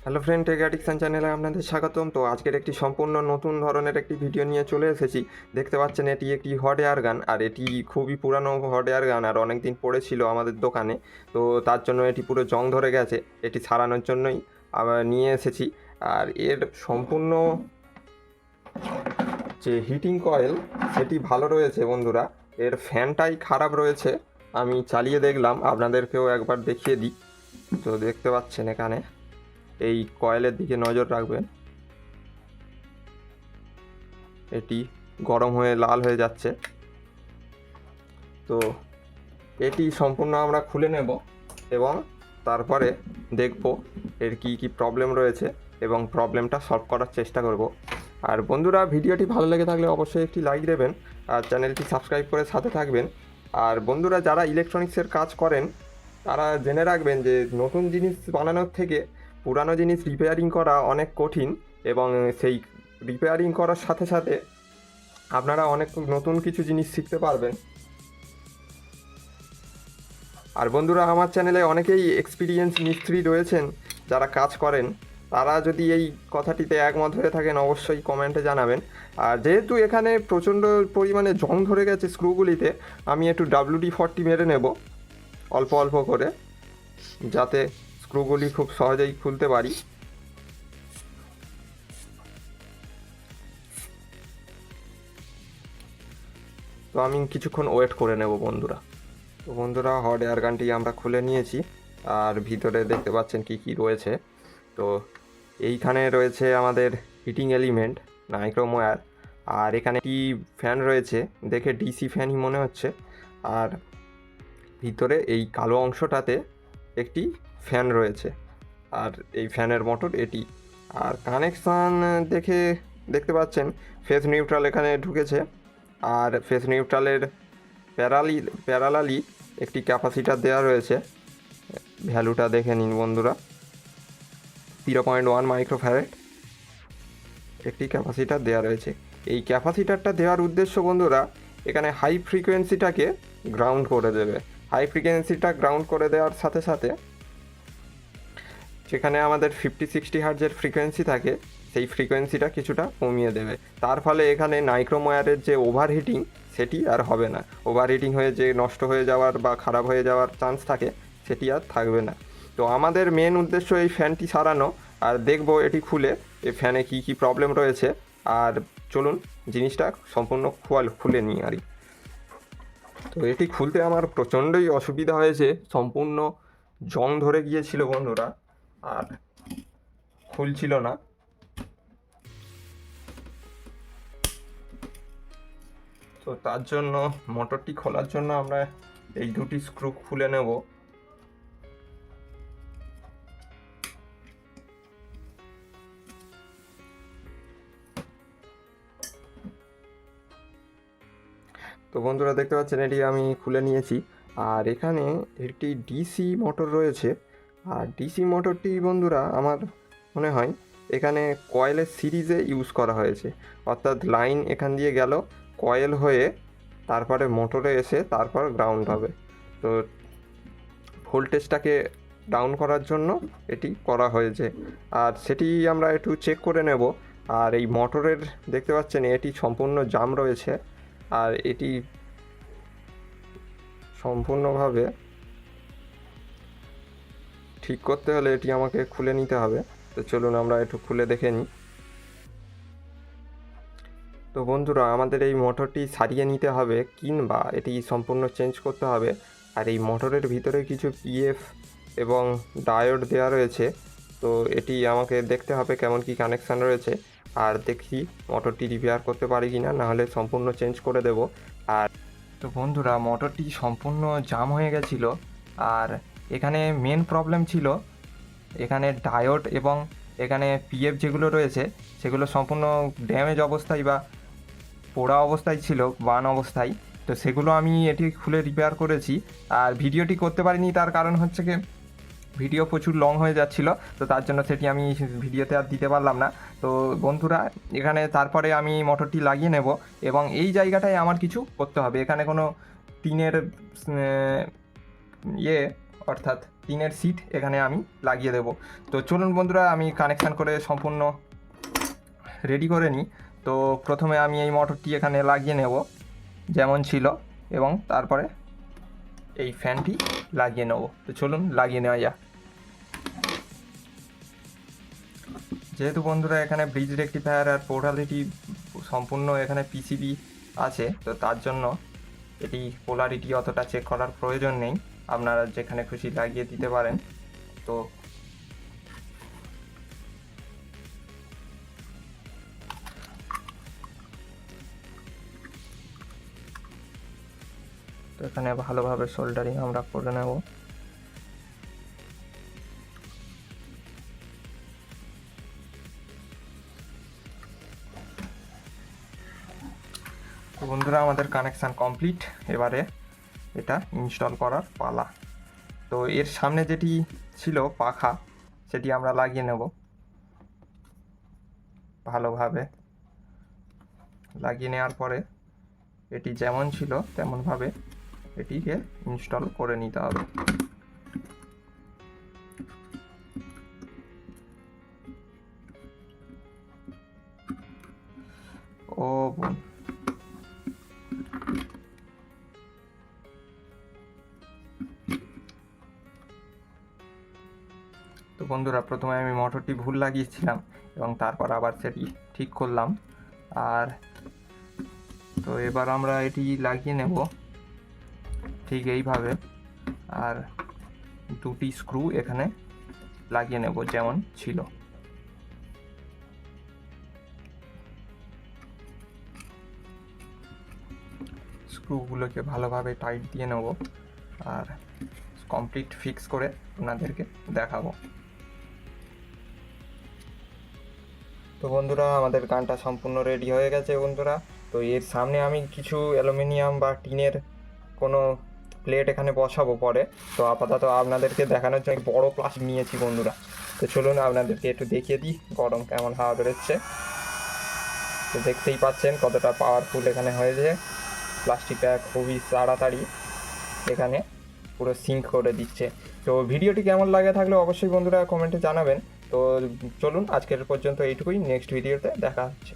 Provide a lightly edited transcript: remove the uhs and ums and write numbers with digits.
Hello friend, take addiction চ্যানেলে আপনাদের স্বাগতম। তো আজকের একটি সম্পূর্ণ নতুন ধরনের একটি ভিডিও নিয়ে চলে এসেছি। দেখতে পাচ্ছেন এটি একটি হট এয়ার গান, আর এটি খুবই পুরানো হট এয়ার গান, আর অনেক দিন পড়েছিল আমাদের দোকানে। তো তার জন্য এটি পুরো জং ধরে গেছে, এটি সারানোর জন্যই আবার নিয়ে এসেছি। আর এর সম্পূর্ণ যে হিটিং কয়েল সেটি ভালো রয়েছে বন্ধুরা, এর ফ্যানটাই খারাপ রয়েছে। আমি চালিয়ে দেখলাম, আপনাদেরকেও একবার দেখিয়ে দিই। তো দেখতে পাচ্ছেন এখানে এই কয়েলের দিকে নজর রাখবেন, এটি গরম হয়ে লাল হয়ে যাচ্ছে। তো এটি সম্পূর্ণ আমরা খুলে নেব এবং তারপরে দেখব এর কি কি প্রবলেম রয়েছে এবং প্রবলেমটা সলভ করার চেষ্টা করব। আর বন্ধুরা, ভিডিওটি ভালো লেগে থাকলে অবশ্যই একটি লাইক দেবেন আর চ্যানেলটি সাবস্ক্রাইব করে সাথে থাকবেন। আর বন্ধুরা, যারা ইলেকট্রনিক্সের কাজ করেন তারা জেনে রাখবেন যে নতুন জিনিস বানানোর থেকে পুরানো জিনিস রিপেয়ারিং করা অনেক কঠিন, এবং সেই রিপেয়ারিং করার সাথে সাথে আপনারা অনেক নতুন কিছু জিনিস শিখতে পারবেন। আর বন্ধুরা, আমার চ্যানেলে অনেকেই এক্সপিরিয়েন্স মিস্ত্রি রয়েছেন যারা কাজ করেন। তারা যদি এই কথাটিতে একমত হয়ে থাকেন অবশ্যই কমেন্টে জানাবেন। আর যেহেতু এখানে প্রচণ্ড পরিমাণে জং ধরে গেছে স্ক্রুগুলিতে, আমি একটু WD-40 মেরে নেব অল্প অল্প করে, যাতে স্ক্রুগুলি খুব সহজেই খুলতে পারি। তো আমি কিছুক্ষণ ওয়েট করে নেব বন্ধুরা। তো বন্ধুরা, হট এয়ার গানটি আমরা খুলে নিয়েছি, আর ভিতরে দেখতে পাচ্ছেন কি কি রয়েছে। তো এইখানে রয়েছে আমাদের হিটিং এলিমেন্ট নাইক্রোম ওয়্যার, আর এখানে কি ফ্যান রয়েছে, দেখে ডিসি ফ্যানই মনে হচ্ছে। আর ভিতরে এই কালো অংশটাতে একটি ফ্যান রয়েছে, আর এই ফ্যানের মোটর এটি। আর কানেকশান দেখে দেখতে পাচ্ছেন ফেস নিউট্রাল এখানে ঢুকেছে, আর ফেস নিউট্রালের প্যারালালি একটি ক্যাপাসিটার দেওয়া রয়েছে। ভ্যালুটা দেখে নিন বন্ধুরা, 0.1 মাইক্রোফ্যারাড একটি ক্যাপাসিটার দেওয়া রয়েছে। এই ক্যাপাসিটারটা দেওয়ার উদ্দেশ্য বন্ধুরা, এখানে হাই ফ্রিকোয়েন্সিটাকে গ্রাউন্ড করে দেবে। হাই ফ্রিকোয়েন্সিটা গ্রাউন্ড করে দেওয়ার সাথে সাথে যেখানে আমাদের 50-60 হার্জের ফ্রিকোয়েন্সি থাকে, সেই ফ্রিকোয়েন্সিটা কিছুটা কমিয়ে দেবে। তার ফলে এখানে নাইক্রোম ওয়্যারের যে ওভারহিটিং সেটি আর হবে না। ওভারহিটিং হয়ে যে নষ্ট হয়ে যাওয়ার বা খারাপ হয়ে যাওয়ার চান্স থাকে, সেটি আর থাকবে না। তো আমাদের মেন উদ্দেশ্য এই ফ্যানটি সারানো, আর দেখব এটি খুলে এই ফ্যানে কি কি প্রবলেম রয়েছে। আর চলুন জিনিসটা সম্পূর্ণ খুলে নিই আর। তো এটি খুলতে আমার প্রচণ্ডই অসুবিধা হয়েছে, সম্পূর্ণ জং ধরে গিয়েছিল বন্ধুরা, আর খুলছিল না। তো তার জন্য মোটরটি খোলার জন্য আমরা এই দুটি স্ক্রু খুলে নেব। তো বন্ধুরা, দেখতে পাচ্ছেন এটি আমি খুলে নিয়েছি। আর এখানে একটি ডিসি মোটর রয়েছে, আর ডিসি মোটরটি বন্ধুরা আমার মনে হয় এখানে কয়েলের সিরিজে ইউজ করা হয়েছে। অর্থাৎ লাইন এখান দিয়ে গেল, কয়েল হয়ে তারপরে মোটরে এসে তারপর গ্রাউন্ড হবে। তো ভোল্টেজটাকে ডাউন করার জন্য এটি করা হয়েছে, আর সেটি আমরা একটু চেক করে নেব। আর এই মোটরের দেখতে পাচ্ছেন এটি সম্পূর্ণ জাম রয়েছে, আর এটি সম্পূর্ণভাবে ঠিক করতে হলে এটি আমাকে খুলে নিতে হবে। তো চলুন আমরা একটু খুলে দেখে নিই। তো বন্ধুরা, আমাদের এই মোটরটি সারিয়ে নিতে হবে কিংবা এটি সম্পূর্ণ চেঞ্জ করতে হবে। আর এই মোটরের ভিতরে কিছু পিএফ এবং ডায়োড দেওয়া রয়েছে, তো এটি আমাকে দেখতে হবে কেমন কি কানেকশান রয়েছে, আর দেখি মোটরটি রিপেয়ার করতে পারি কি না, নাহলে সম্পূর্ণ চেঞ্জ করে দেব। আর তো বন্ধুরা, মোটরটি সম্পূর্ণ জাম হয়ে গেছিলো, আর এখানে মেন প্রবলেম ছিল এখানে ডায়োড এবং এখানে পিএফ যেগুলো রয়েছে সেগুলো সম্পূর্ণ ড্যামেজ অবস্থায় বা পোড়া অবস্থায় ছিল, বান অবস্থায়। তো সেগুলো আমি এটি খুলে রিপেয়ার করেছি। আর ভিডিওটি করতে পারিনি, তার কারণ হচ্ছে কি ভিডিও প্রচুর লং হয়ে যাচ্ছিলো, তো তার জন্য সেটি আমি ভিডিওতে আর দিতে পারলাম না। তো বন্ধুরা, এখানে তারপরে আমি মোটরটি লাগিয়ে নেব, এবং এই জায়গাটায় আমার কিছু করতে হবে। এখানে কোনো টিনের ইয়ে অর্থাৎ টিনের সিট এখানে আমি লাগিয়ে দেব। তো চলুন বন্ধুরা, আমি কানেকশান করে সম্পূর্ণ রেডি করে নিই। তো প্রথমে আমি এই মোটরটি এখানে লাগিয়ে নেব যেমন ছিল, এবং তারপরে এই ফ্যানটি লাগিয়ে নেব। তো চলুন লাগিয়ে নেওয়া যাক। যেহেতু বন্ধুরা এখানে ব্রিজ রেকটিফায়ার আর পোলারিটি সম্পূর্ণ এখানে পিসিবি আছে, তো তার জন্য এটি পোলারিটি অতটা চেক করার প্রয়োজন নেই, আপনারা যেখানে খুশি লাগিয়ে দিতে পারেন। তো এখানে ভালোভাবে সোল্ডারিং আমরা করে নেব। তো বন্ধুরা, আমাদের কানেকশান কমপ্লিট। এবারে এটা ইনস্টল করার পালা। তো এর সামনে যেটি ছিল পাখা, সেটি আমরা লাগিয়ে নেব। ভালোভাবে লাগিয়ে নেওয়ার পরে এটি যেমন ছিল তেমনভাবে এটিকে ইনস্টল করে নিতে হবে। ও তো বন্ধুরা, প্রথমে আমি মোটরটি ভুল লাগিয়েছিলাম এবং তারপর আবার সেটি ঠিক করলাম। আর তো এবার আমরা এটি লাগিয়ে নেব ঠিক এইভাবে, আর দুটি স্ক্রু এখানে লাগিয়ে নেব যেমন ছিল। স্ক্রুগুলোকে ভালোভাবে টাইট দিয়ে নেব আর কমপ্লিট ফিক্স করে আপনাদেরকে দেখাবো। তো বন্ধুরা, আমাদের গানটা সম্পূর্ণ রেডি হয়ে গেছে বন্ধুরা। তো এর সামনে আমি কিছু অ্যালুমিনিয়াম বা টিনের কোনো প্লেট এখানে বসাবো পরে। তো আপাতত আপনাদেরকে দেখানোর জন্য বড় প্লাস্টিক নিয়েছি বন্ধুরা। তো চলুন আপনাদেরকে একটু দেখিয়ে দিই গরম কেমন হাওয়া বেরোচ্ছে। তো দেখতেই পাচ্ছেন কতটা পাওয়ারফুল এখানে হয়েছে। প্লাস্টিকটা খুবই তাড়াতাড়ি এখানে পুরো সিঙ্ক করে দিচ্ছে। তো ভিডিওটি কেমন লাগে থাকলে অবশ্যই বন্ধুরা কমেন্টে জানাবেন। তো চলুন আজকের পর্যন্ত এইটুকুই, নেক্সট ভিডিওতে দেখা হচ্ছে।